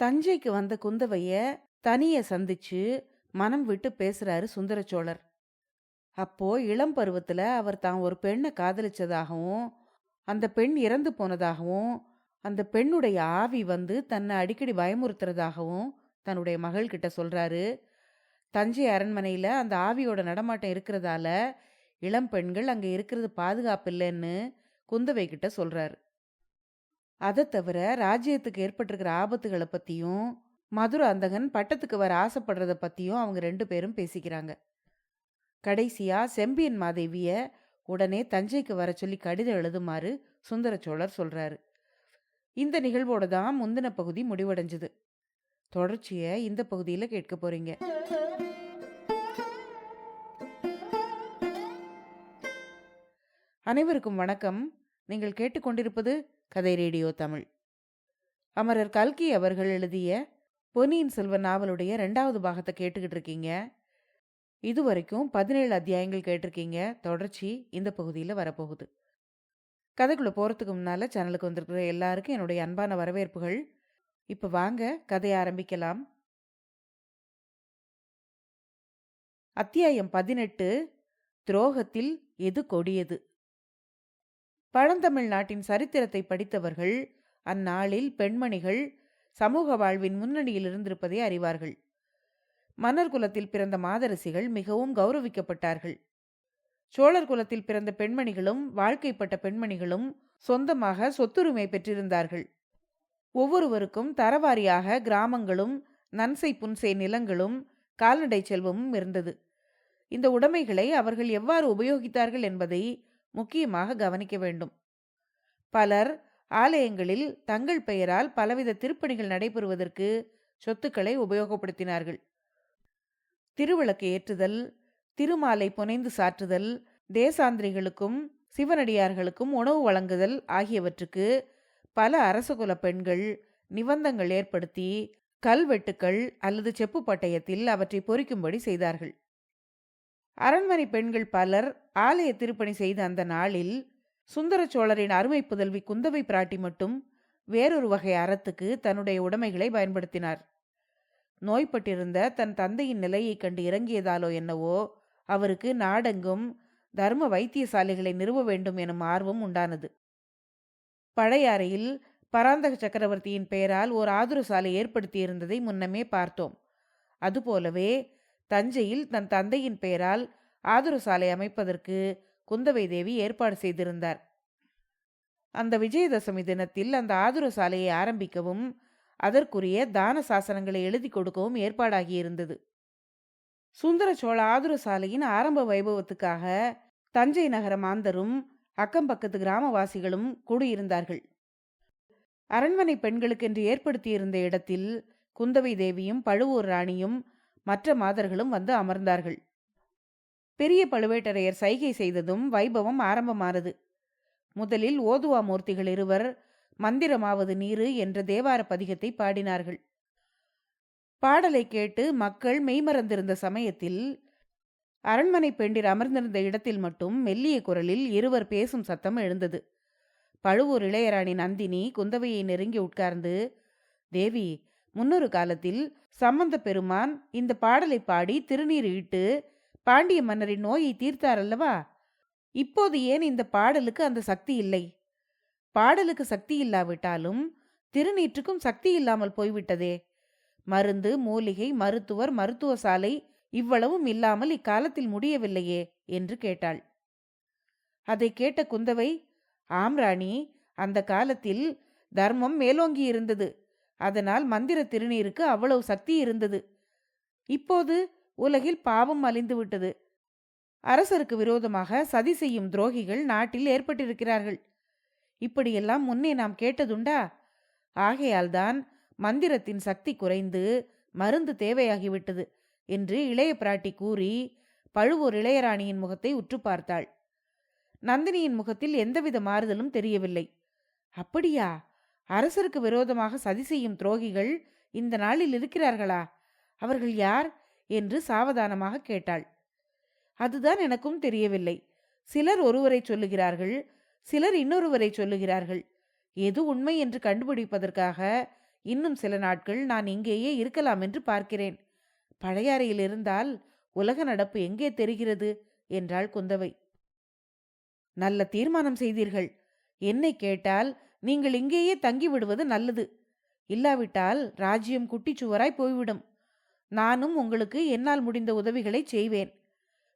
தஞ்சைக்கு வந்த குந்தவைய தனிய சந்திச்சு மனம் விட்டு பேசுறாரு சுந்தர சோழர். அப்போ இளம் பருவத்துல அவர் தான் ஒரு பெண்ணை காதலிச்சதாகவும், அந்த பெண் இறந்து போனதாகவும், அந்த பெண்ணுடைய ஆவி வந்து தன்னை அடிக்கடி பயமுறுத்துறதாகவும் தன்னுடைய மகள் கிட்ட சொல்றாரு. தஞ்சை அரண்மனையில அந்த ஆவியோட நடமாட்டம் இருக்கிறதால இளம் பெண்கள் அங்க இருக்கிறது பாதுகாப்பு இல்லைன்னு குந்தவை கிட்ட சொல்றாரு. அதை தவிர ராஜ்யத்துக்கு ஏற்பட்டிருக்கிற ஆபத்துகளை பத்தியும், மதுர அந்தகன் பட்டத்துக்கு வர ஆசைப்படுறத பத்தியும் அவங்க 2 பேரும் பேசிக்கிறாங்க. கடைசியா செம்பியன் மாதேவிய உடனே தஞ்சைக்கு வர சொல்லி கடிதம் எழுதுமாறு சுந்தர சோழர் சொல்றாரு. இந்த நிகழ்வோட தான் முந்தின பகுதி முடிவடைஞ்சது. தொடர்ச்சியை இந்த பகுதியில் கேட்க போறீங்க. அனைவருக்கும் வணக்கம். நீங்கள் கேட்டுக்கொண்டிருப்பது கதை ரேடியோ தமிழ். அமரர் கல்கி அவர்கள் எழுதிய பொன்னியின் செல்வன் நாவலுடைய 2வது பாகத்தை கேட்டுக்கிட்டு இருக்கீங்க. இதுவரைக்கும் 17 அத்தியாயங்கள் கேட்டிருக்கீங்க. தொடர்ச்சி இந்த பகுதியில் வரப்போகுது. கதைக்குள்ள போறதுக்கு முன்னால சேனலுக்கு வந்திருக்கிற எல்லாருக்கும் என்னுடைய அன்பான வரவேற்புகள். இப்ப வாங்க கதையை ஆரம்பிக்கலாம். அத்தியாயம் 18. துரோகத்தில் எது கொடியது. பழந்தமிழ் நாட்டின் சரித்திரத்தை படித்தவர்கள் அந்நாளில் பெண்மணிகள் சமூக வாழ்வின் முன்னணியில் இருந்திருப்பதை அறிவார்கள். மன்னர் குலத்தில் பிறந்த மாதரசிகள் மிகவும் கௌரவிக்கப்பட்டார்கள். சோழர் குலத்தில் பிறந்த பெண்மணிகளும் வாழ்க்கைப்பட்ட பெண்மணிகளும் சொந்தமாக சொத்துரிமை பெற்றிருந்தார்கள். ஒவ்வொருவருக்கும் தரவாரியாக கிராமங்களும் நன்சை புன்சை நிலங்களும் கால்நடை செல்வமும் இருந்தது. இந்த உடைமைகளை அவர்கள் எவ்வாறு உபயோகித்தார்கள் என்பதை முக்கியமாக கவனிக்க வேண்டும். பலர் ஆலயங்களில் தங்கள் பெயரால் பலவித திருப்பணிகள் நடைபெறுவதற்கு சொத்துக்களை உபயோகப்படுத்தினார்கள். திருவிளக்கு ஏற்றுதல், திருமாலை புனைந்து சாற்றுதல், தேசாந்திரிகளுக்கும் சிவனடியார்களுக்கும் உணவு வழங்குதல் ஆகியவற்றுக்கு பல அரசகுல பெண்கள் நிபந்தங்கள் ஏற்படுத்தி கல்வெட்டுக்கள் அல்லது செப்பு பட்டயத்தில் அவற்றை பொறிக்கும்படி செய்தார்கள். அரண்மனை பெண்கள் பலர் ஆலய திருப்பணி செய்த அந்த நாளில் சுந்தர சோழரின் அருமை புதல்வி குந்தவை பிராட்டி மட்டும் வேறொரு வகை அறத்துக்கு தன்னுடைய உடைமைகளை பயன்படுத்தினார். நோய்பட்டிருந்த தன் தந்தையின் நிலையை கண்டு இறங்கியதாலோ என்னவோ அவருக்கு நாடெங்கும் தர்ம வைத்தியசாலைகளை நிறுவ வேண்டும் எனும் ஆர்வம் உண்டானது. பழையாறையில் பராந்தக சக்கரவர்த்தியின் பெயரால் ஓர் ஆதுர சாலை ஏற்படுத்தியிருந்ததை முன்னமே பார்த்தோம். அதுபோலவே தஞ்சையில் தன் தந்தையின் பெயரால் ஆதுர சாலை அமைப்பதற்கு குந்தவை தேவி ஏற்பாடு செய்திருந்தார். அந்த விஜயதசமி தினத்தில் அந்த ஆதுர சாலையை ஆரம்பிக்கவும் அதற்குரிய தான சாசனங்களை எழுதி கொடுக்கவும் ஏற்பாடாகியிருந்தது. சுந்தர சோழ ஆதுர சாலையின் ஆரம்ப வைபவத்துக்காக தஞ்சை நகர மாந்தரும் அக்கம்பக்கத்து கிராமவாசிகளும் கூடியிருந்தார்கள். அரண்மனை பெண்களுக்கென்று ஏற்படுத்தியிருந்த இடத்தில் குந்தவை தேவியும் பழுவூர் ராணியும் மற்ற மாதர்களும் வந்து அமர்ந்தார்கள். பெரிய பழுவேட்டரையர் சைகை செய்ததும் வைபவம் ஆரம்பமானது. முதலில் ஓதுவா மூர்த்திகள் இருவர் மந்திரமாவது நீரு என்ற தேவார பதிகத்தை பாடினார்கள். பாடலை கேட்டு மக்கள் மெய்மறந்திருந்த சமயத்தில் அரண்மனை பெண்டிர் அமர்ந்திருந்த இடத்தில் மட்டும் மெல்லிய குரலில் இருவர் பேசும் சத்தம் எழுந்தது. பழுவூர் இளையராணி நந்தினி குந்தவையை நெருங்கி உட்கார்ந்து, தேவி, முன்னொரு காலத்தில் சம்பந்த பெருமான் இந்த பாடலை பாடி திருநீர் இட்டு பாண்டிய மன்னரின் நோயை தீர்த்தார் அல்லவா? இப்போது ஏன் இந்த பாடலுக்கு அந்த சக்தி இல்லை? பாடலுக்கு சக்தி இல்லாவிட்டாலும் திருநீற்றுக்கும் சக்தி இல்லாமல் போய்விட்டதே. மருந்து, மூலிகை, மருத்துவர், மருத்துவ சாலை இவ்வளவும் இல்லாமல் இக்காலத்தில் முடியவில்லையே என்று கேட்டாள். அதை கேட்ட குந்தவை, ஆம் ராணி, அந்த காலத்தில் தர்மம் மேலோங்கி இருந்தது. அதனால் மந்திர திருநீருக்கு அவ்வளவு சக்தி இருந்தது. இப்போது உலகில் பாவம் அழிந்துவிட்டது. அரசருக்கு விரோதமாக சதி செய்யும் துரோகிகள் நாட்டில் ஏற்பட்டிருக்கிறார்கள். இப்படியெல்லாம் முன்னே நாம் கேட்டதுண்டா? ஆகையால்தான் மந்திரத்தின் சக்தி குறைந்து மருந்து தேவையாகிவிட்டது என்று இளைய பிராட்டி கூறி பழுவூர் இளையராணியின் முகத்தை உற்று பார்த்தாள். நந்தினியின் முகத்தில் எந்தவித மாறுதலும் தெரியவில்லை. அப்படியா? அரசருக்கு விரோதமாக சதி செய்யும் துரோகிகள் இந்த நாளில் இருக்கிறார்களா? அவர்கள் யார் என்று சாவதானமாக கேட்டாள். அதுதான் எனக்கும் தெரியவில்லை. சிலர் ஒருவரை சொல்லுகிறார்கள், சிலர் இன்னொருவரை சொல்லுகிறார்கள். எது உண்மை என்று கண்டுபிடிப்பதற்காக இன்னும் சில நாட்கள் நான் இங்கேயே இருக்கலாம் என்று பார்க்கிறேன். பழையாறையில் இருந்தால் உலக நடப்பு எங்கே தெரிகிறது என்றாள் குந்தவை. நல்ல தீர்மானம் செய்தீர்கள். என்னை கேட்டால் நீங்கள் இங்கேயே தங்கிவிடுவது நல்லது. இல்லாவிட்டால் ராஜ்யம் குட்டிச்சுவராய் போய்விடும். நானும் உங்களுக்கு என்னால் முடிந்த உதவிகளை செய்வேன்.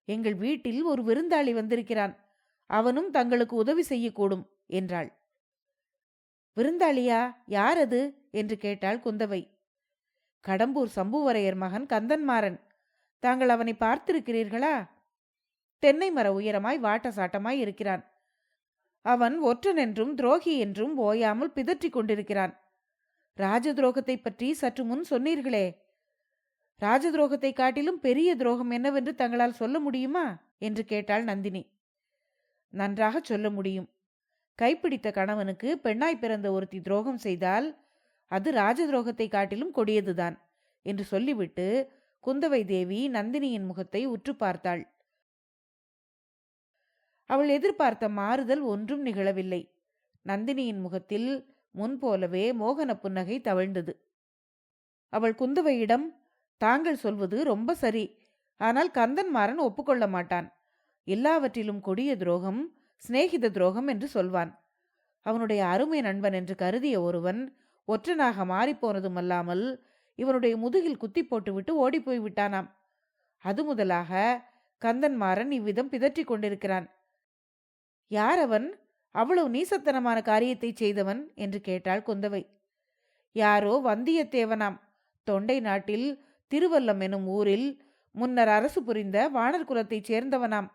எங்கள் வீட்டில் ஒரு விருந்தாளி வந்திருக்கிறான். அவனும் தங்களுக்கு உதவி செய்யக்கூடும் என்றாள். விருந்தாளியா? யார் அது என்று கேட்டாள் குந்தவை. கடம்பூர் சம்புவரையர் மகன் கந்தன்மாறன். தாங்கள் அவனை பார்த்திருக்கிறீர்களா? தென்னை மர உயரமாய் வாட்ட சாட்டமாய் இருக்கிறான். அவன் ஒற்றன் என்றும் துரோகி என்றும் ஓயாமல் பிதற்றிக் கொண்டிருக்கிறான். ராஜ துரோகத்தை பற்றி சற்று முன் சொன்னீர்களே, ராஜ துரோகத்தை காட்டிலும் பெரிய துரோகம் என்னவென்று தங்களால் சொல்ல முடியுமா என்று கேட்டாள் நந்தினி. நன்றாக சொல்ல முடியும். கைப்பிடித்த கணவனுக்கு பெண்ணாய் பிறந்த ஒருத்தி துரோகம் செய்தால் அது ராஜ துரோகத்தை காட்டிலும் கொடியதுதான் என்று சொல்லிவிட்டு குந்தவை தேவி நந்தினியின் முகத்தை உற்று பார்த்தாள். அவள் எதிர்பார்த்த மாறுதல் ஒன்றும் நிகழவில்லை. நந்தினியின் முகத்தில் முன்போலவே மோகன புன்னகை தவழ்ந்தது. அவள் குந்தவையிடம், தாங்கள் சொல்வது ரொம்ப சரி. ஆனால் கந்தன்மாறன் ஒப்புக்கொள்ள மாட்டான். எல்லாவற்றிலும் கொடிய துரோகம் சிநேகித துரோகம் என்று சொல்வான். அவனுடைய அருமை நண்பன் என்று கருதிய ஒருவன் ஒற்றனாக மாறிப்போனதுமல்லாமல் இவனுடைய முதுகில் குத்தி போட்டுவிட்டு ஓடிப்போய் விட்டானாம். அது முதலாக கந்தன்மாறன் இவ்விதம் பிதற்றிக் கொண்டிருக்கிறான். யார் அவன்? அவ்வளவு நீசத்தனமான காரியத்தை செய்தவன் என்று கேட்டாள் குந்தவை. யாரோ வந்தியத்தேவனாம். தொண்டை நாட்டில் திருவல்லம் எனும் ஊரில் முன்னர் அரசு புரிந்த வானர் குலத்தைச் சேர்ந்தவனாம்.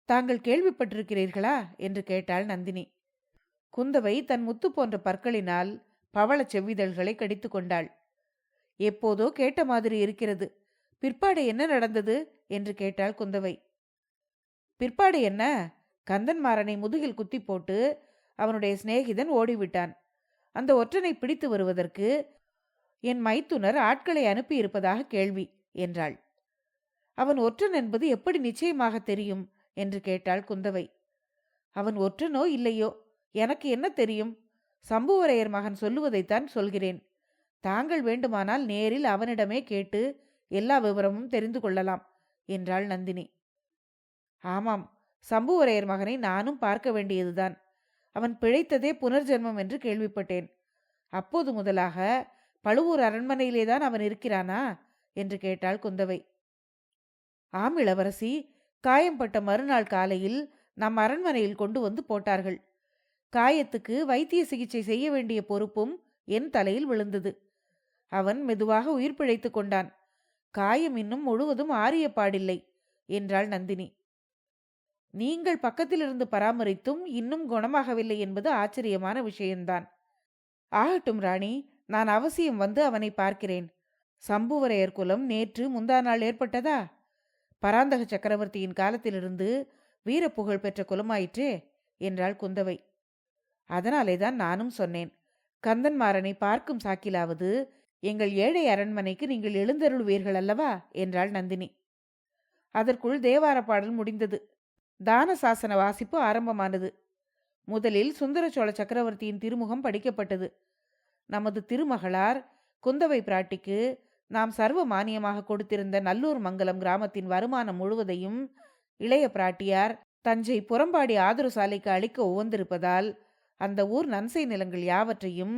தாங்கள் கேள்விப்பட்டிருக்கிறீர்களா என்று கேட்டாள் நந்தினி. குந்தவை தன் முத்து போன்ற பற்களினால் பவள செவ்விதழ்களை கடித்து கொண்டாள். எப்போதோ கேட்ட மாதிரி இருக்கிறது. பிற்பாடு என்ன நடந்தது என்று கேட்டாள் குந்தவை. பிற்பாடு என்ன? கந்தன்மாறனை முதுகில் குத்தி போட்டு அவனுடைய சிநேகிதன் ஓடிவிட்டான். அந்த ஒற்றனை பிடித்து வருவதற்கு என் மைத்துனர் ஆட்களை அனுப்பியிருப்பதாக கேள்வி என்றாள். அவன் ஒற்றன் என்பது எப்படி நிச்சயமாக தெரியும் என்று கேட்டாள் குந்தவை. அவன் ஒற்றனோ இல்லையோ எனக்கு என்ன தெரியும்? சம்புவரையர் மகன் சொல்லுவதைத்தான் சொல்கிறேன். தாங்கள் வேண்டுமானால் நேரில் அவனிடமே கேட்டு எல்லா விவரமும் தெரிந்து கொள்ளலாம் என்றாள் நந்தினி. ஆமாம், சம்புவரையர் மகனை நானும் பார்க்க வேண்டியதுதான். அவன் பிழைத்ததே புனர்ஜென்மம் என்று கேள்விப்பட்டேன். அப்போது முதலாக பழுவூர் அரண்மனையிலேதான் அவன் இருக்கிறானா என்று கேட்டாள் குந்தவை. ஆம் இளவரசி, காயம்பட்ட மறுநாள் காலையில் நம் அரண்மனையில் கொண்டு வந்து போட்டார்கள். காயத்துக்கு வைத்திய சிகிச்சை செய்ய வேண்டிய பொறுப்பும் என் தலையில் விழுந்தது. அவன் மெதுவாக உயிர் பிழைத்து கொண்டான். காயம் இன்னும் முழுவதும் ஆறிய பாடில்லை என்றாள் நந்தினி. நீங்கள் பக்கத்திலிருந்து பராமரித்தும் இன்னும் குணமாகவில்லை என்பது ஆச்சரியமான விஷயம்தான். ஆகட்டும் ராணி, நான் அவசியம் வந்து அவனை பார்க்கிறேன். சம்புவரையர் குலம் நேற்று முந்தா நாள் ஏற்பட்டதா? பராந்தக சக்கரவர்த்தியின் காலத்திலிருந்து வீரப்புகழ் பெற்ற குலமாயிற்றே என்றாள் குந்தவை. அதனாலேதான் நானும் சொன்னேன். கந்தன்மாறனை பார்க்கும் சாக்கிலாவது எங்கள் ஏழை அரண்மனைக்கு நீங்கள் எழுந்தருள்வீர்கள் அல்லவா என்றாள் நந்தினி. அதற்குள் தேவார பாடல் முடிந்தது. தான சாசன வாசிப்பு ஆரம்பமானது. முதலில் சுந்தர சோழ சக்கரவர்த்தியின் திருமுகம் படிக்கப்பட்டது. நமது திருமகளார் குந்தவை பிராட்டிக்கு நாம் சர்வ மானியமாக கொடுத்திருந்த நல்லூர் மங்கலம் கிராமத்தின் வருமானம் முழுவதையும் இளைய பிராட்டியார் தஞ்சை புறம்பாடி ஆதரவு சாலைக்கு அளிக்க உவந்திருப்பதால் அந்த ஊர் நன்சை நிலங்கள் யாவற்றையும்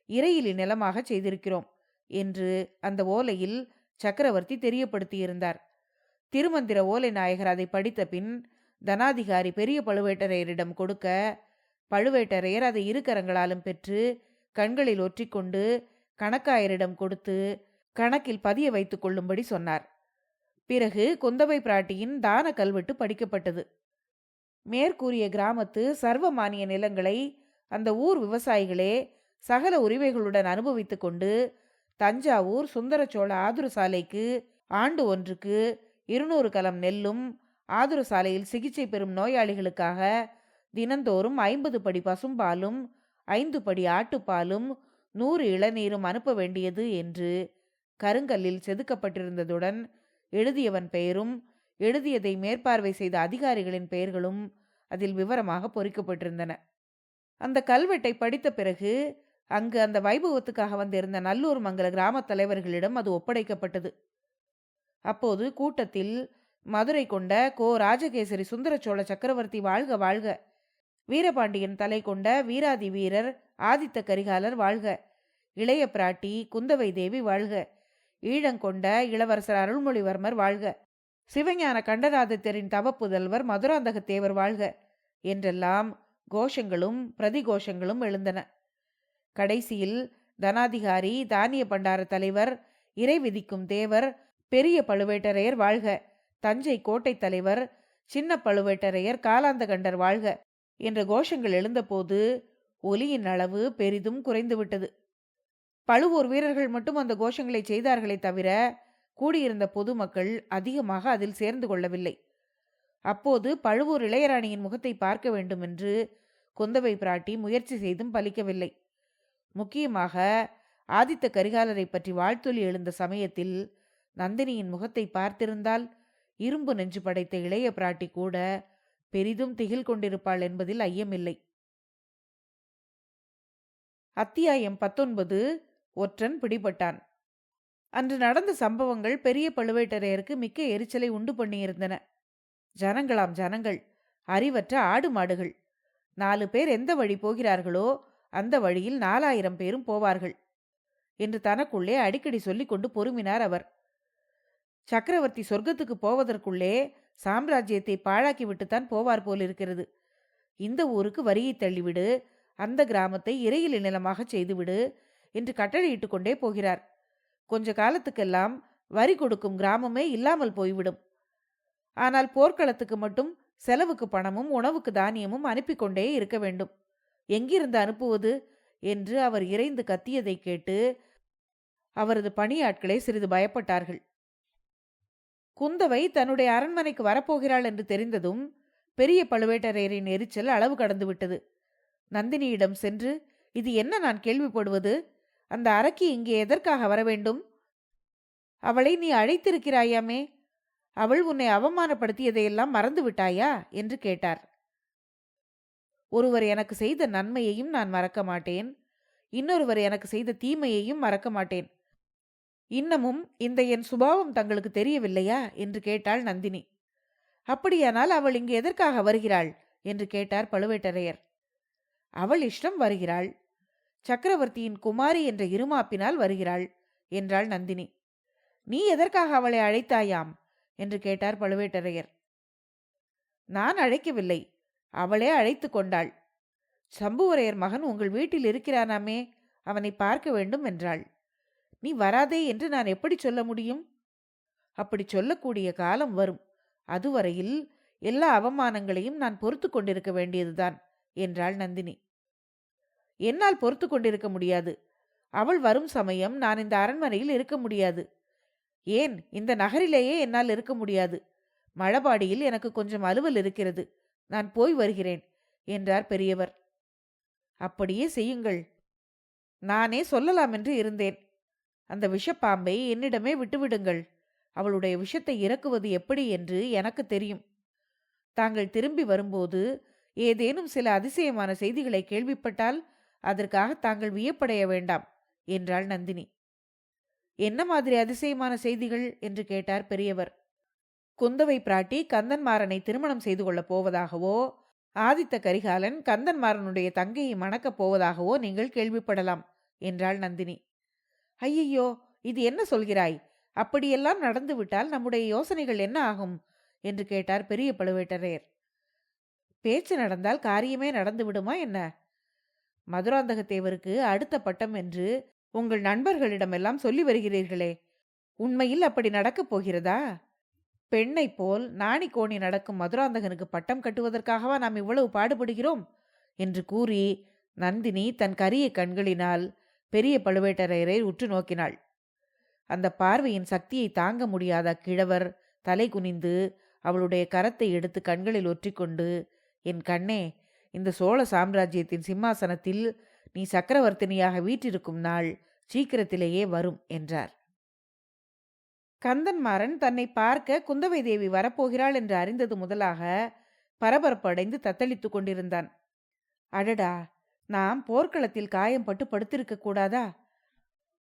இறையிலி நிலமாக செய்திருக்கிறோம் என்று அந்த ஓலையில் சக்கரவர்த்தி தெரியப்படுத்தியிருந்தார். திருமந்திர ஓலை நாயகர் அதை படித்த பின் தனாதிகாரி பெரிய பழுவேட்டரையரிடம் கொடுக்க, பழுவேட்டரையர் அதை இரு கரங்களாலும் பெற்று கண்களில் ஒற்றிக்கொண்டு கணக்காயரிடம் கொடுத்து கணக்கில் பதிய வைத்துக் கொள்ளும்படி சொன்னார். பிறகு குந்தவை பிராட்டியின் தான கல்வெட்டு படிக்கப்பட்டது. மேற்கூறிய கிராமத்து சர்வமானிய நிலங்களை அந்த ஊர் விவசாயிகளே சகல உரிமைகளுடன் அனுபவித்துக் கொண்டு தஞ்சாவூர் சுந்தர சோழ ஆதுர சாலைக்கு ஆண்டு ஒன்றுக்கு 200 கலம் நெல்லும், ஆதுர சாலையில் சிகிச்சை பெறும் நோயாளிகளுக்காக தினந்தோறும் 50 படி பசும்பாலும் 5 படி ஆட்டுப்பாலும் 100 இளநீரும் அனுப்ப வேண்டியது என்று கருங்கல்லில் செதுக்கப்பட்டிருந்ததுடன் எழுதியவன் பெயரும் எழுதியதை மேற்பார்வை செய்த அதிகாரிகளின் பெயர்களும் அதில் விவரமாக பொறிக்கப்பட்டிருந்தன. அந்த கல்வெட்டை படித்த பிறகு அங்கு அந்த வைபவத்துக்காக வந்திருந்த நல்லூர் மங்கல கிராம தலைவர்களிடம் அது ஒப்படைக்கப்பட்டது. அப்போது கூட்டத்தில் மதுரை கொண்ட கோ ராஜகேசரி சுந்தர சோழ சக்கரவர்த்தி வாழ்க வாழ்க, வீரபாண்டியன் தலை கொண்ட வீராதி வீரர் ஆதித்த கரிகாலர் வாழ்க, இளைய பிராட்டி குந்தவை தேவி வாழ்க, ஈழங்கொண்ட இளவரசர் அருள்மொழிவர்மர் வாழ்க, சிவஞான கண்டராதித்தரின் தவப்புதல்வர் மதுராந்தக தேவர் வாழ்க என்றெல்லாம் கோஷங்களும் பிரதிகோஷங்களும் எழுந்தன. கடைசியில் தனாதிகாரி, தானிய பண்டார தலைவர், இறை விதிக்கும் தேவர், பெரிய பழுவேட்டரையர் வாழ்க, தஞ்சை கோட்டை தலைவர், சின்ன பழுவேட்டரையர் காலாந்தகண்டர் வாழ்க என்ற கோஷங்கள் எழுந்தபோது ஒலியின் அளவு பெரிதும் குறைந்துவிட்டது. பழுவூர் வீரர்கள் மட்டும் அந்த கோஷங்களை செய்தார்களே தவிர கூடியிருந்த பொதுமக்கள் அதிகமாக அதில் சேர்ந்து கொள்ளவில்லை. அப்போது பழுவூர் இளையராணியின் முகத்தை பார்க்க வேண்டும் என்று குந்தவை பிராட்டி முயற்சி செய்தும் பலிக்கவில்லை. முக்கியமாக ஆதித்த கரிகாலரை பற்றி வாழ்த்தொலி எழுந்த சமயத்தில் நந்தினியின் முகத்தை பார்த்திருந்தால் இரும்பு நெஞ்சு படைத்த இளைய பிராட்டி கூட பெரிதும் திகில் கொண்டிருப்பாள் என்பதில் ஐயமில்லை. அத்தியாயம் 19. ஒற்றன் பிடிபட்டான். அன்று நடந்த சம்பவங்கள் பெரிய பழுவேட்டரையருக்கு மிக்க எரிச்சலை உண்டு பண்ணியிருந்தன. ஜனங்களாம் ஜனங்கள், அறிவற்ற ஆடு மாடுகள். 4 பேர் எந்த வழி போகிறார்களோ அந்த வழியில் 4000 பேரும் போவார்கள் என்று தனக்குள்ளே அடிக்கடி சொல்லிக் கொண்டு பொறுமினார் அவர். சக்கரவர்த்தி சொர்க்கத்துக்கு போவதற்குள்ளே சாம்ராஜ்யத்தை பாழாக்கிவிட்டுத்தான் போவார் போலிருக்கிறது. இந்த ஊருக்கு வரியை தள்ளிவிடு, அந்த கிராமத்தை இறையிலி நிலமாக செய்துவிடு என்று கட்டளையிட்டு கொண்டே போகிறார். கொஞ்ச காலத்துக்கெல்லாம் வரி கொடுக்கும் கிராமமே இல்லாமல் போய்விடும். ஆனால் போர்க்களத்துக்கு மட்டும் செலவுக்கு பணமும் உணவுக்கு தானியமும் அனுப்பி கொண்டே இருக்க வேண்டும். எங்கிருந்து அனுப்புவது என்று அவர் இறைந்து கத்தியதை கேட்டு அவரது பணியாட்களே சிறிது பயப்பட்டார்கள். குந்தவை தன்னுடைய அரண்மனைக்கு வரப்போகிறாள் என்று தெரிந்ததும் பெரிய பழுவேட்டரையரின் எரிச்சல் அளவு கடந்து விட்டது. நந்தினியிடம் சென்று, இது என்ன நான் கேள்விப்படுவது? அந்த அரக்கி இங்கே எதற்காக வர வேண்டும்? அவளை நீ அழைத்திருக்கிறாயாமே, அவள் உன்னை அவமானப்படுத்தியதையெல்லாம் மறந்து விட்டாயா என்று கேட்டார். ஒருவர் எனக்கு செய்த நன்மையையும் நான் மறக்க மாட்டேன், இன்னொருவர் எனக்கு செய்த தீமையையும் மறக்க மாட்டேன். இன்னமும் இந்த என் சுபாவம் தங்களுக்கு தெரியவில்லையா என்று கேட்டாள் நந்தினி. அப்படியானால் அவள் இங்கு எதற்காக வருகிறாள் என்று கேட்டார் பழுவேட்டரையர். அவள் இஷ்டம் வருகிறாள், சக்கரவர்த்தியின் குமாரி என்ற இருமாப்பினால் வருகிறாள் என்றாள் நந்தினி. நீ எதற்காக அவளை அழைத்தாயாம் என்று கேட்டார் பழுவேட்டரையர். நான் அழைக்கவில்லை, அவளே அழைத்து கொண்டாள். சம்புவரையர் மகன் உங்கள் வீட்டில் இருக்கிறானாமே, அவனை பார்க்க வேண்டும் என்றாள். நீ வராதே என்று நான் எப்படி சொல்ல முடியும்? அப்படி சொல்லக்கூடிய காலம் வரும். அதுவரையில் எல்லா அவமானங்களையும் நான் பொறுத்து கொண்டிருக்க வேண்டியதுதான் என்றாள் நந்தினி. என்னால் பொறுத்து கொண்டிருக்க முடியாது. அவள் வரும் சமயம் நான் இந்த அரண்மனையில் இருக்க முடியாது. ஏன், இந்த நகரிலேயே என்னால் இருக்க முடியாது. மழபாடியில் எனக்கு கொஞ்சம் அலுவல் இருக்கிறது, நான் போய் வருகிறேன் என்றார் பெரியவர். அப்படியே செய்யுங்கள். நானே சொல்லலாம் என்று இருந்தேன். அந்த விஷப்பாம்பை என்னிடமே விட்டுவிடுங்கள். அவளுடைய விஷத்தை இறக்குவது எப்படி என்று எனக்கு தெரியும். தாங்கள் திரும்பி வரும்போது ஏதேனும் சில அதிசயமான செய்திகளை கேள்விப்பட்டால் அதற்காக தாங்கள் வியப்படைய வேண்டாம் என்றாள் நந்தினி. என்ன மாதிரி அதிசயமான செய்திகள் என்று கேட்டார் பெரியவர். குந்தவை பிராட்டி கந்தன்மாறனை திருமணம் செய்து கொள்ளப் போவதாகவோ, ஆதித்த கரிகாலன் கந்தன்மாறனுடைய தங்கையை மணக்கப் போவதாகவோ நீங்கள் கேள்விப்படலாம் என்றாள் நந்தினி. ஐயையோ, இது என்ன சொல்கிறாய்? அப்படியெல்லாம் நடந்துவிட்டால் நம்முடைய யோசனைகள் என்ன ஆகும் என்று கேட்டார் பெரிய பழுவேட்டரையர். பேச்சு நடந்தால் காரியமே நடந்து விடுமா என்ன? மதுராந்தகத்தேவருக்கு அடுத்த பட்டம் என்று உங்கள் நண்பர்களிடமெல்லாம் சொல்லி வருகிறீர்களே, உண்மையில் அப்படி நடக்கப் போகிறதா? பெண்ணை போல் நாணி கோணி நடக்கும் மதுராந்தகனுக்கு பட்டம் கட்டுவதற்காகவா நாம் இவ்வளவு பாடுபடுகிறோம் என்று கூறி நந்தினி தன் கரிய கண்களினால் பெரிய பழுவேட்டரையரை உற்று நோக்கினாள். அந்த பார்வையின் சக்தியை தாங்க முடியாத கிழவர் தலை குனிந்து அவளுடைய கரத்தை எடுத்து கண்களில் ஒற்றிக்கொண்டு, என் கண்ணே, இந்த சோழ சாம்ராஜ்யத்தின் சிம்மாசனத்தில் நீ சக்கரவர்த்தினியாக வீற்றிருக்கும் நாள் சீக்கிரத்திலேயே வரும் என்றார். கந்தன்மாறன் தன்னை பார்க்க குந்தவை தேவி வரப்போகிறாள் என்று அறிந்தது முதலாக பரபரப்படைந்து தத்தளித்து கொண்டிருந்தான். அடடா, நாம் போர்க்களத்தில் காயம்பட்டு படுத்திருக்க கூடாதா?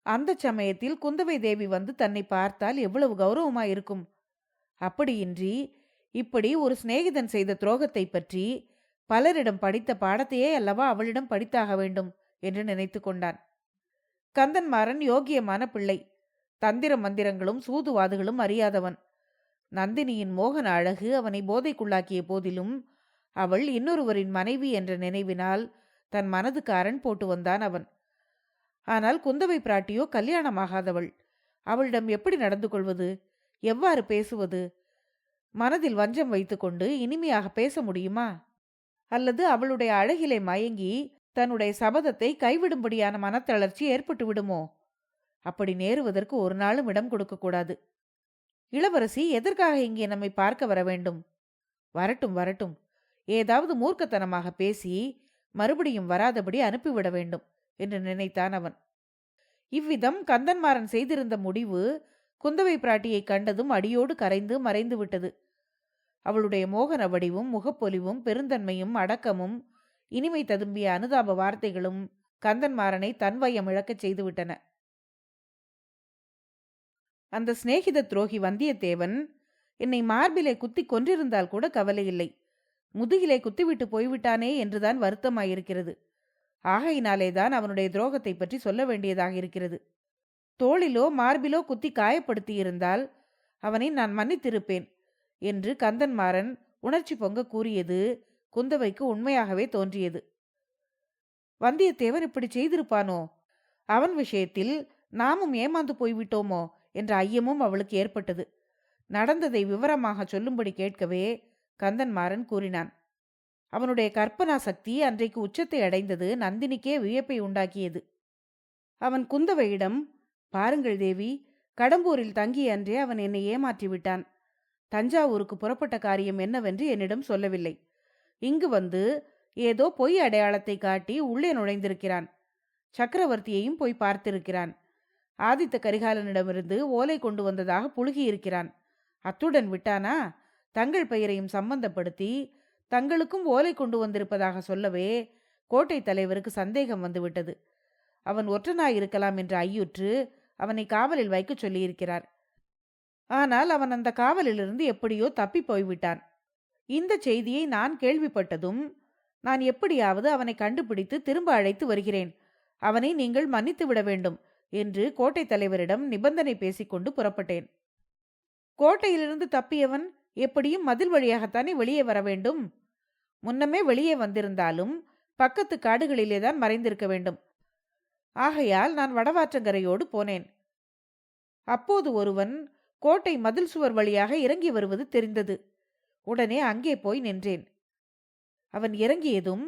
அந்த சமயத்தில் குந்தவை தேவி வந்து தன்னை பார்த்தால் எவ்வளவு கௌரவமாயிருக்கும். அப்படியின்றி இப்படி ஒரு சிநேகிதன் செய்த துரோகத்தை பற்றி பலரிடம் படித்த பாடத்தையே அல்லவா அவளிடம் படித்தாக வேண்டும் என்று நினைத்து கொண்டான். கந்தன்மாறன் யோகியமான பிள்ளை. தந்திர மந்திரங்களும் சூதுவாதுகளும் அறியாதவன். நந்தினியின் மோகன அழகு அவனை போதைக்குள்ளாக்கிய போதிலும் அவள் இன்னொருவரின் மனைவி என்ற நினைவினால் தன் மனதுக்கு அரண் போட்டு வந்தான் அவன். ஆனால் குந்தவை பிராட்டியோ கல்யாணமாகாதவள். அவளிடம் எப்படி நடந்து கொள்வது? எவ்வாறு பேசுவது? மனதில் வஞ்சம் வைத்துக்கொண்டு இனிமையாக பேச முடியுமா? அல்லது அவளுடைய அழகிலே மயங்கி தன்னுடைய சபதத்தை கைவிடும்படியான மனத்தளர்ச்சி ஏற்பட்டு விடுமோ? அப்படி நேருவதற்கு ஒரு நாளும் இடம் கொடுக்கக்கூடாது. இளவரசி எதற்காக இங்கே நம்மை பார்க்க வர வேண்டும்? வரட்டும் வரட்டும், ஏதாவது மூர்க்கத்தனமாக பேசி மறுபடியும் வராதபடி அனுப்பிவிட வேண்டும் என்று நினைத்தான் அவன். இவ்விதம் கந்தன்மாறன் செய்திருந்த முடிவு குந்தவை பிராட்டியை கண்டதும் அடியோடு கரைந்து மறைந்து விட்டது. அவளுடைய மோகன வடிவும் முகப்பொலிவும் பெருந்தன்மையும் அடக்கமும் இனிமை ததும்பிய அனுதாப வார்த்தைகளும் கந்தன்மாறனை தன்வயம் இழக்கச் செய்துவிட்டன. அந்த சிநேகித துரோகி வந்தியத்தேவன் என்னை மார்பிலே குத்தி கொன்றிருந்தால் கூட கவலை இல்லை, முதுகிலே குத்திவிட்டு போய்விட்டானே என்றுதான் வருத்தமாயிருக்கிறது. ஆகையினாலேதான் அவனுடைய துரோகத்தை பற்றி சொல்ல வேண்டியதாக இருக்கிறது. தோளிலோ மார்பிலோ குத்தி காயப்படுத்தியிருந்தால் அவனை நான் மன்னித்திருப்பேன் என்று கந்தன்மாறன் உணர்ச்சி பொங்க கூறியது குந்தவைக்கு உண்மையாகவே தோன்றியது. வந்தியத்தேவன் இப்படி செய்திருப்பானோ? அவன் விஷயத்தில் நாமும் ஏமாந்து போய்விட்டோமோ என்ற ஐயமும் அவளுக்கு ஏற்பட்டது. நடந்ததை விவரமாக சொல்லும்படி கேட்கவே கந்தன்மாறன் கூறினான். அவனுடைய கற்பனா சக்தி அன்றைக்கு உச்சத்தை அடைந்தது நந்தினிக்கே வியப்பை உண்டாக்கியது. அவன் குந்தவையிடம், பாருங்கள் தேவி, கடம்பூரில் தங்கிய அன்றே அவன் என்னை ஏமாற்றிவிட்டான். தஞ்சாவூருக்கு புறப்பட்ட காரியம் என்னவென்று என்னிடம் சொல்லவில்லை. இங்கு வந்து ஏதோ பொய் அடையாளத்தை காட்டி உள்ளே நுழைந்திருக்கிறான். சக்கரவர்த்தியையும் போய் பார்த்திருக்கிறான். ஆதித்த கரிகாலனிடமிருந்து ஓலை கொண்டு வந்ததாக புழுகியிருக்கிறான். அத்துடன் விட்டானா, தங்கள் பெயரையும் சம்பந்தப்படுத்தி தங்களுக்கும் ஓலை கொண்டு வந்திருப்பதாக சொல்லவே கோட்டை தலைவருக்கு சந்தேகம் வந்துவிட்டது. அவன் ஒற்றனாயிருக்கலாம் என்று ஐயுற்று அவனை காவலில் வைக்க சொல்லியிருக்கிறார். ஆனால் அவன் அந்த காவலிலிருந்து எப்படியோ தப்பி போய்விட்டான். இந்த செய்தியை நான் கேள்விப்பட்டதும் நான் எப்படியாவது அவனை கண்டுபிடித்து திரும்ப அழைத்து வருகிறேன். அவனை நீங்கள் மன்னித்து விட வேண்டும் என்று கோட்டை தலைவரிடம் நிபந்தனை பேசிக்கொண்டு புறப்பட்டேன். கோட்டையிலிருந்து தப்பியவன் எப்படியும் மதில் வழியாகத்தானே வெளியே வர வேண்டும். முன்னமே வெளியே வந்திருந்தாலும் பக்கத்து காடுகளிலேதான் மறைந்திருக்க வேண்டும். ஆகையால் நான் வடவாற்றங்கரையோடு போனேன். அப்போது ஒருவன் கோட்டை மதில் சுவர் வழியாக இறங்கி வருவது தெரிந்தது. உடனே அங்கே போய் நின்றேன். அவன் இறங்கியதும்,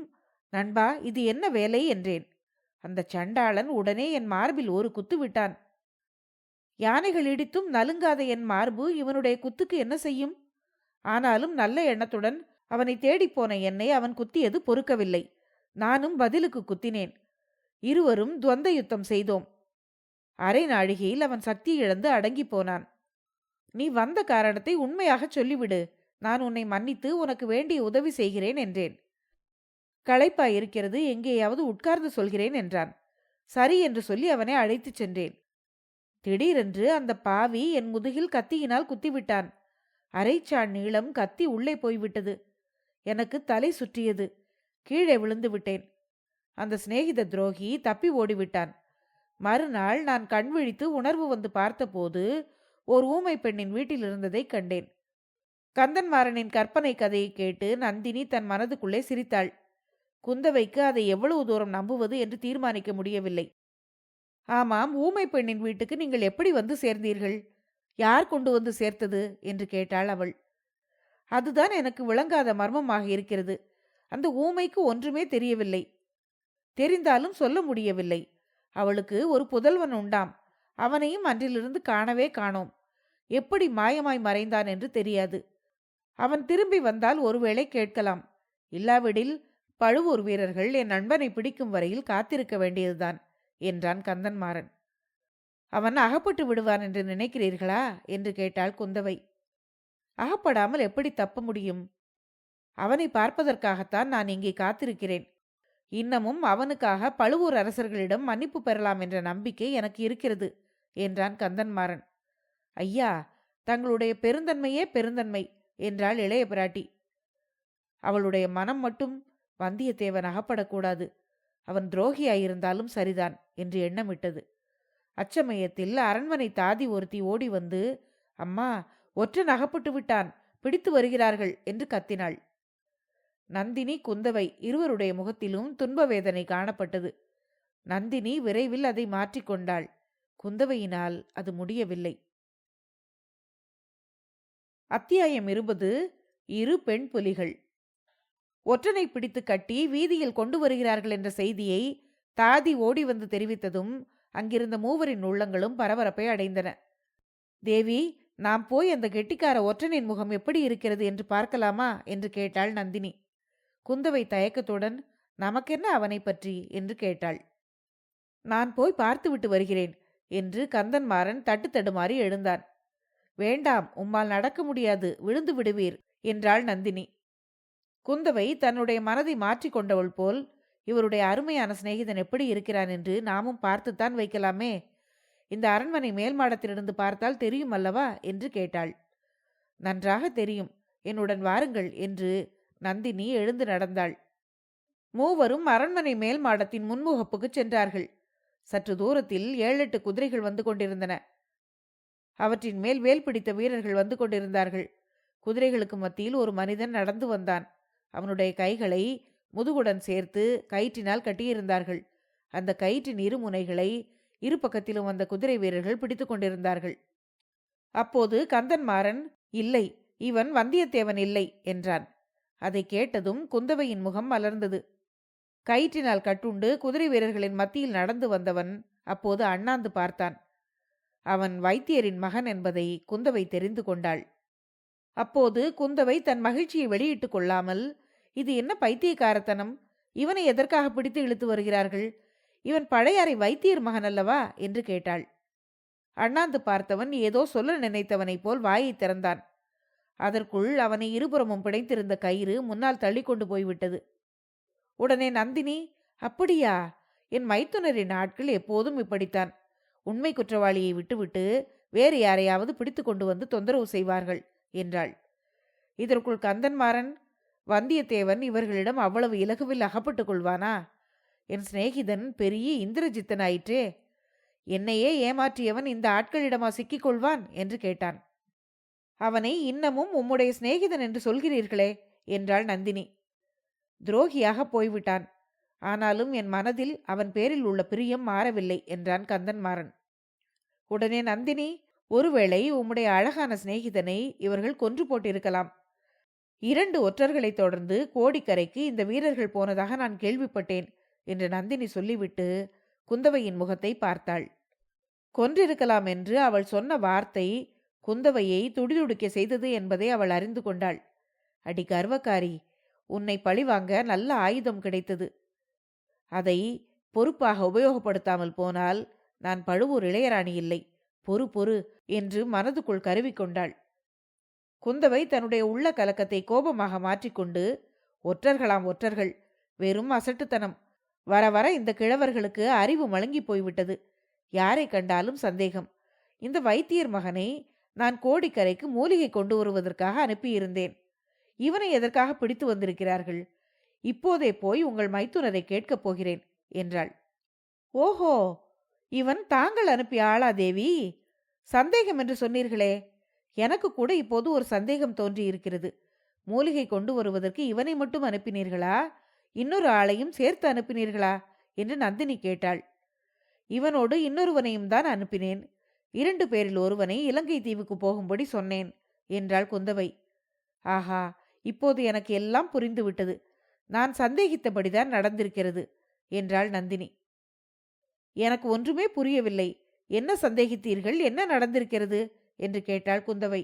நண்பா, இது என்ன வேலை என்றேன். அந்த சண்டாளன் உடனே என் மார்பில் ஒரு குத்து விட்டான். யானைகள் இடித்தும் நலுங்காத என் மார்பு இவனுடைய குத்துக்கு என்ன செய்யும்? ஆனாலும் நல்ல எண்ணத்துடன் அவனை தேடிப்போன என்னை அவன் குத்தியது பொறுக்கவில்லை. நானும் பதிலுக்கு குத்தினேன். இருவரும் துவந்த யுத்தம் செய்தோம். அரை நாழிகையில் அவன் சக்தி இழந்து அடங்கி போனான். நீ வந்த காரணத்தை உண்மையாக சொல்லிவிடு. நான் உன்னை மன்னித்து உனக்கு வேண்டிய உதவி செய்கிறேன் என்றேன். களைப்பாயிருக்கிறது, எங்கேயாவது உட்கார்ந்து சொல்கிறேன் என்றான். சரி என்று சொல்லி அவனை அழைத்துச் சென்றேன். திடீரென்று அந்த பாவி என் முதுகில் கத்தியினால் குத்திவிட்டான். அரைச்சான் நீளம் கத்தி உள்ளே போய்விட்டது. எனக்கு தலை சுற்றியது. கீழே விழுந்து விட்டேன். அந்த சிநேகித துரோகி தப்பி ஓடிவிட்டான். மறுநாள் நான் கண் விழித்து உணர்வு வந்து பார்த்தபோது ஓர் ஊமை பெண்ணின் வீட்டில் இருந்ததை கண்டேன். கந்தன்மாறனின் கற்பனை கதையை கேட்டு நந்தினி தன் மனதுக்குள்ளே சிரித்தாள். குந்தவைக்கு அதை எவ்வளவு தூரம் நம்புவது என்று தீர்மானிக்க முடியவில்லை. ஆமாம், ஊமை பெண்ணின் வீட்டுக்கு நீங்கள் எப்படி வந்து சேர்ந்தீர்கள்? யார் கொண்டு வந்து சேர்த்தது என்று கேட்டாள் அவள். அதுதான் எனக்கு விளங்காத மர்மமாக இருக்கிறது. அந்த ஊமைக்கு ஒன்றுமே தெரியவில்லை. தெரிந்தாலும் சொல்ல முடியவில்லை. அவளுக்கு ஒரு புதல்வன் உண்டாம். அவனையும் அன்றிலிருந்து காணவே காணோம். எப்படி மாயமாய் மறைந்தான் என்று தெரியாது. அவன் திரும்பி வந்தால் ஒருவேளை கேட்கலாம். இல்லாவிடில் பழுவூர் வீரர்கள் என் நண்பனை பிடிக்கும் வரையில் காத்திருக்க வேண்டியதுதான் என்றான் கந்தன்மாறன். அவன் அகப்பட்டு விடுவான் என்று நினைக்கிறீர்களா என்று கேட்டாள் குந்தவை. அகப்படாமல் எப்படி தப்ப முடியும்? அவனை பார்ப்பதற்காகத்தான் நான் இங்கே காத்திருக்கிறேன். இன்னமும் அவனுக்காக பழுவூர் அரசர்களிடம் மன்னிப்பு பெறலாம் என்ற நம்பிக்கை எனக்கு இருக்கிறது என்றான் கந்தன்மாறன். ஐயா, தங்களுடைய பெருந்தன்மையே பெருந்தன்மை என்றாள் இளைய பிராட்டி. அவளுடைய மனம் மட்டும் வந்தியத்தேவன் அகப்படக்கூடாது, அவன் துரோகியாயிருந்தாலும் சரிதான் என்று எண்ணமிட்டது. அச்சமயத்தில் அரண்மனை தாதி ஒருத்தி ஓடி வந்து, அம்மா, ஒற்றன் அகப்பட்டு விட்டான், பிடித்து வருகிறார்கள் என்று கத்தினாள். நந்தினி, குந்தவை இருவருடைய முகத்திலும் துன்ப வேதனை காணப்பட்டது. நந்தினி விரைவில் அதை மாற்றிக்கொண்டாள். குந்தவையினால் அது முடியவில்லை. அத்தியாயம் 20. இரு பெண் புலிகள். ஒற்றனை பிடித்து கட்டி வீதியில் கொண்டு வருகிறார்கள் என்ற செய்தியை தாதி ஓடி வந்து தெரிவித்ததும் அங்கிருந்த மூவரின் உள்ளங்களும் பரபரப்பை அடைந்தன. தேவி, நாம் போய் அந்த கெட்டிக்கார ஒற்றனின் முகம் எப்படி இருக்கிறது என்று பார்க்கலாமா என்று கேட்டாள் நந்தினி. குந்தவை தயக்கத்துடன், நமக்கென்ன அவனை பற்றி என்று கேட்டாள். நான் போய் பார்த்துவிட்டு வருகிறேன் என்று கந்தன்மாறன் தட்டு தடுமாறி எழுந்தான். வேண்டாம், உம்மால் நடக்க முடியாது, விழுந்து விடுவீர் என்றாள் நந்தினி. குந்தவை தன்னுடைய மனதை மாற்றிக்கொண்டவள் போல், இவருடைய அருமையான சிநேகிதன் எப்படி இருக்கிறான் என்று நாமும் பார்த்துத்தான் வைக்கலாமே, இந்த அரண்மனை மேல் மாடத்திலிருந்து பார்த்தால் தெரியும் அல்லவா என்று கேட்டாள். நன்றாக தெரியும், என்னுடன் வாருங்கள் என்று நந்தினி எழுந்து நடந்தாள். மூவரும் அரண்மனை மேல் மாடத்தின் முன்முகப்புக்கு சென்றார்கள். சற்று தூரத்தில் 7-8 குதிரைகள் வந்து கொண்டிருந்தன. அவற்றின் மேல் வேல் பிடித்த வீரர்கள் வந்து கொண்டிருந்தார்கள். குதிரைகளுக்கு மத்தியில் ஒரு மனிதன் நடந்து வந்தான். அவனுடைய கைகளை முதுகுடன் சேர்த்து கயிற்றினால் கட்டியிருந்தார்கள். அந்த கயிற்றின் இரு முனைகளை இரு பக்கத்திலும் வந்த குதிரை வீரர்கள் பிடித்து கொண்டிருந்தார்கள். அப்போது கந்தன்மாறன், இல்லை, இவன் வந்தியத்தேவன் இல்லை என்றான். அதை கேட்டதும் குந்தவையின் முகம் மலர்ந்தது. கயிற்றினால் கட்டுண்டு குதிரை வீரர்களின் மத்தியில் நடந்து வந்தவன் அப்போது அண்ணாந்து பார்த்தான். அவன் வைத்தியரின் மகன் என்பதை குந்தவை தெரிந்து கொண்டாள். அப்போது குந்தவை தன் மகிழ்ச்சியை வெளியிட்டுக் கொள்ளாமல், இது என்ன பைத்தியக்காரத்தனம், இவனை எதற்காக பிடித்து இழுத்து வருகிறார்கள், இவன் பழையாறை வைத்தியர் மகன் அல்லவா என்று கேட்டாள். அண்ணாந்து பார்த்தவன் ஏதோ சொல்ல நினைத்தவனைப் போல் வாயை திறந்தான். அதற்குள் அவனை இருபுறமும் பிணைத்திருந்த கயிறு முன்னால் தள்ளி கொண்டு போய்விட்டது. உடனே நந்தினி, அப்படியா, என் மைத்துனரின் ஆட்கள் எப்போதும் இப்படித்தான், உண்மை குற்றவாளியை விட்டுவிட்டு வேறு யாரையாவது பிடித்து கொண்டு வந்து தொந்தரவு செய்வார்கள் என்றாள். இதற்குள் கந்தன்மாறன், வந்தியத்தேவன் இவர்களிடம் அவ்வளவு இலகுவில் அகப்பட்டுக் கொள்வானா? என் சிநேகிதன் பெரிய இந்திரஜித்தனாயிற்றே, என்னையே ஏமாற்றியவன் இந்த ஆட்களிடமா சிக்கிக் கொள்வான் என்று கேட்டான். அவனை இன்னமும் உம்முடைய சிநேகிதன் என்று சொல்கிறீர்களே என்றாள் நந்தினி. துரோகியாக போய்விட்டான், ஆனாலும் என் மனதில் அவன் பேரில் உள்ள பிரியம் மாறவில்லை என்றான் கந்தன்மாறன். உடனே நந்தினி, ஒருவேளை உம்முடைய அழகான சிநேகிதனை இவர்கள் கொன்று போட்டிருக்கலாம். 2 ஒற்றர்களை தொடர்ந்து கோடிக்கரைக்கு இந்த வீரர்கள் போனதாக நான் கேள்விப்பட்டேன் என்று நந்தினி சொல்லிவிட்டு குந்தவையின் முகத்தை பார்த்தாள். கொன்றிருக்கலாம் என்று அவள் சொன்ன வார்த்தை குந்தவையை துடிதுடிக்க செய்தது என்பதை அவள் அறிந்து கொண்டாள். அடி கர்வக்காரி, உன்னை பழிவாங்க நல்ல ஆயுதம் கிடைத்தது. அதை பொறுப்பாக உபயோகப்படுத்தாமல் போனால் நான் பழுவூர் இளையராணி இல்லை, பொறு பொறு என்று மனதுக்குள் கருவிக்கொண்டாள். குந்தவை தன்னுடைய உள்ள கலக்கத்தை கோபமாக மாற்றிக்கொண்டு, ஒற்றர்களாம் ஒற்றர்கள், வெறும் அசட்டுத்தனம், வர வர இந்த கிழவர்களுக்கு அறிவு மழுங்கி போய்விட்டது, யாரை கண்டாலும் சந்தேகம். இந்த வைத்தியர் மகனை நான் கோடிக்கரைக்கு மூலிகை கொண்டு வருவதற்காக அனுப்பியிருந்தேன், இவனை எதற்காக பிடித்து வந்திருக்கிறார்கள்? இப்போதே போய் உங்கள் மைத்துனரை கேட்கப் போகிறேன் என்றாள். ஓஹோ, இவன் தாங்கள் அனுப்பிய ஆளா தேவி? சந்தேகம் என்று சொன்னீர்களே, எனக்கு கூட இப்போது ஒரு சந்தேகம் தோன்றி இருக்கிறது. மூலிகை கொண்டு வருவதற்கு இவனை மட்டும் அனுப்பினீர்களா, இன்னொரு ஆளையும் சேர்த்து அனுப்பினீர்களா என்று நந்தினி கேட்டாள். இவனோடு இன்னொருவனையும் தான் அனுப்பினேன், 2 பேரில் ஒருவனை இலங்கை தீவுக்கு போகும்படி சொன்னேன் என்றாள் குந்தவை. ஆஹா, இப்போது எனக்கு எல்லாம் புரிந்துவிட்டது, நான் சந்தேகித்தபடிதான் நடந்திருக்கிறது என்றாள் நந்தினி. எனக்கு ஒன்றுமே புரியவில்லை, என்ன சந்தேகித்தீர்கள், என்ன நடந்திருக்கிறது என்று கேட்டாள் குந்தவை.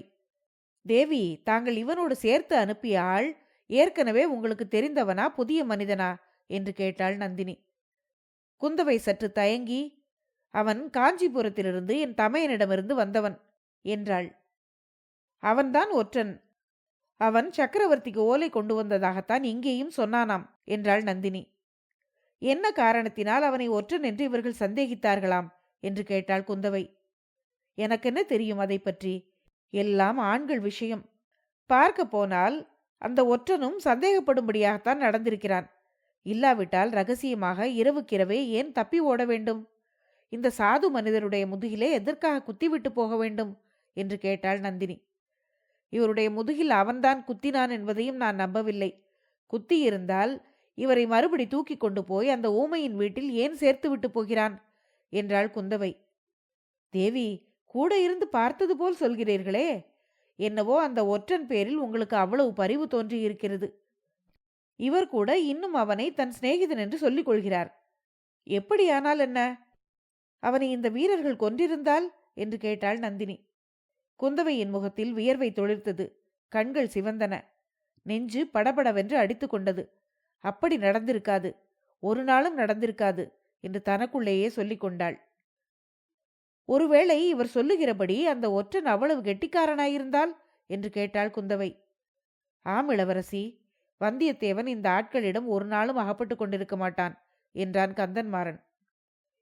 தேவி, தாங்கள் இவனோடு சேர்த்து அனுப்பிய ஆள் ஏற்கனவே உங்களுக்கு தெரிந்தவனா, புதிய மனிதனா என்று கேட்டாள் நந்தினி. குந்தவை சற்று தயங்கி, அவன் காஞ்சிபுரத்திலிருந்து என் தமையனிடமிருந்து வந்தவன் என்றாள். அவன்தான் ஒற்றன், அவன் சக்கரவர்த்திக்கு ஓலை கொண்டு வந்ததாகத்தான் இங்கேயும் சொன்னானாம் என்றாள் நந்தினி. என்ன காரணத்தினால் அவனை ஒற்றன் என்று இவர்கள் சந்தேகித்தார்களாம் என்று கேட்டாள் குந்தவை. எனக்கென்ன தெரியும் அதை பற்றி? எல்லாம் ஆண்கள் விஷயம். பார்க்க போனால் அந்த ஒற்றனும் சந்தேகப்படும்படியாகத்தான் நடந்திருக்கிறான். இல்லாவிட்டால் ரகசியமாக இரவுக்கிரவே ஏன் தப்பி ஓட வேண்டும்? இந்த சாது மனிதருடைய முதுகிலே எதற்காக குத்திவிட்டு போக வேண்டும் என்று கேட்டாள் நந்தினி. இவருடைய முதுகில் அவன்தான் குத்தினான் என்பதையும் நான் நம்பவில்லை. குத்தியிருந்தால் இவரை மறுபடி தூக்கி கொண்டு போய் அந்த ஊமையின் வீட்டில் ஏன் சேர்த்து விட்டு போகிறான் என்றாள் குந்தவை. தேவி, கூட இருந்து பார்த்தது போல் சொல்கிறீர்களே. என்னவோ அந்த ஒற்றன் பேரில் உங்களுக்கு அவ்வளவு பரிவு தோன்றியிருக்கிறது. இவர் கூட இன்னும் அவனை தன் சிநேகிதன் என்று சொல்லிக் கொள்கிறார். எப்படியானால் என்ன? அவனை இந்த வீரர்கள் கொன்றிருந்தால் என்று கேட்டாள் நந்தினி. குந்தவையின் முகத்தில் வியர்வை தொழிர்த்தது. கண்கள் சிவந்தன. நெஞ்சு படபடவென்று அடித்து கொண்டது. அப்படி நடந்திருக்காது, ஒரு நாளும் நடந்திருக்காது என்று தனக்குள்ளேயே சொல்லிக் கொண்டாள். ஒருவேளை இவர் சொல்லுகிறபடி அந்த ஒற்றன் அவ்வளவு கெட்டிக்காரனாயிருந்தால் என்று கேட்டாள் குந்தவை. ஆம் இளவரசி, வந்தியத்தேவன் இந்த ஆட்களிடம் ஒரு நாளும் அகப்பட்டு கொண்டிருக்க மாட்டான் என்றான் கந்தன்மாறன்.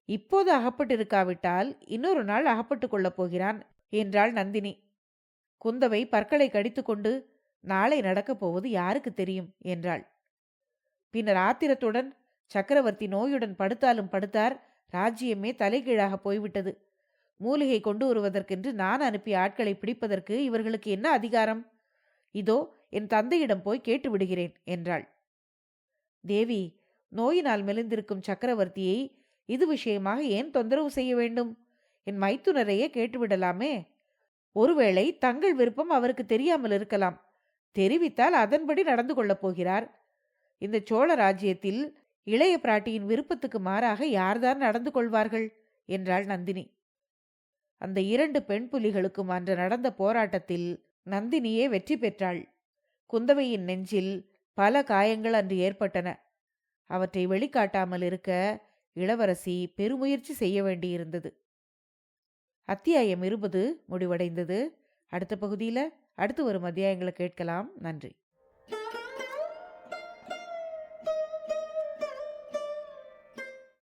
இப்போது அகப்பட்டிருக்காவிட்டால் இன்னொரு நாள் அகப்பட்டு கொள்ளப் போகிறான் என்றாள் நந்தினி. குந்தவை பற்களை கடித்துக்கொண்டு, நாளை நடக்கப் போவது யாருக்கு தெரியும் என்றாள். பின்னர் ஆத்திரத்துடன், சக்கரவர்த்தி நோயுடன் படுத்தாலும் படுத்தார், ராஜ்யமே தலைகீழாக போய்விட்டது. மூலிகை கொண்டு வருவதற்கென்று நான் அனுப்பிய ஆட்களை பிடிப்பதற்கு இவர்களுக்கு என்ன அதிகாரம்? இதோ என் தந்தையிடம் போய் கேட்டு விடுகிறேன் என்றாள். தேவி, நோயினால் மெலிந்திருக்கும் சக்கரவர்த்தியை இது விஷயமாக ஏன் தொந்தரவு செய்ய வேண்டும்? என் மைத்துனரையே கேட்டுவிடலாமே. ஒருவேளை தங்கள் விருப்பம் அவருக்கு தெரியாமல் இருக்கலாம். தெரிவித்தால் அதன்படி நடந்து கொள்ளப் போகிறார். இந்த சோழ ராஜ்யத்தில் இளைய பிராட்டியின் விருப்பத்துக்கு மாறாக யார்தான் நடந்து கொள்வார்கள் என்றாள் நந்தினி. அந்த 2 பெண் புலிகளுக்கும் அன்று நடந்த போராட்டத்தில் நந்தினியே வெற்றி பெற்றாள். குந்தவையின் நெஞ்சில் பல காயங்கள் அன்று ஏற்பட்டன. அவற்றை வெளிக்காட்டாமல் இருக்க இளவரசி பெருமுயற்சி செய்ய வேண்டியிருந்தது. அத்தியாயம் 20 முடிவடைந்தது. அடுத்த பகுதியில் அடுத்து வரும் அத்தியாயங்களை கேட்கலாம். நன்றி.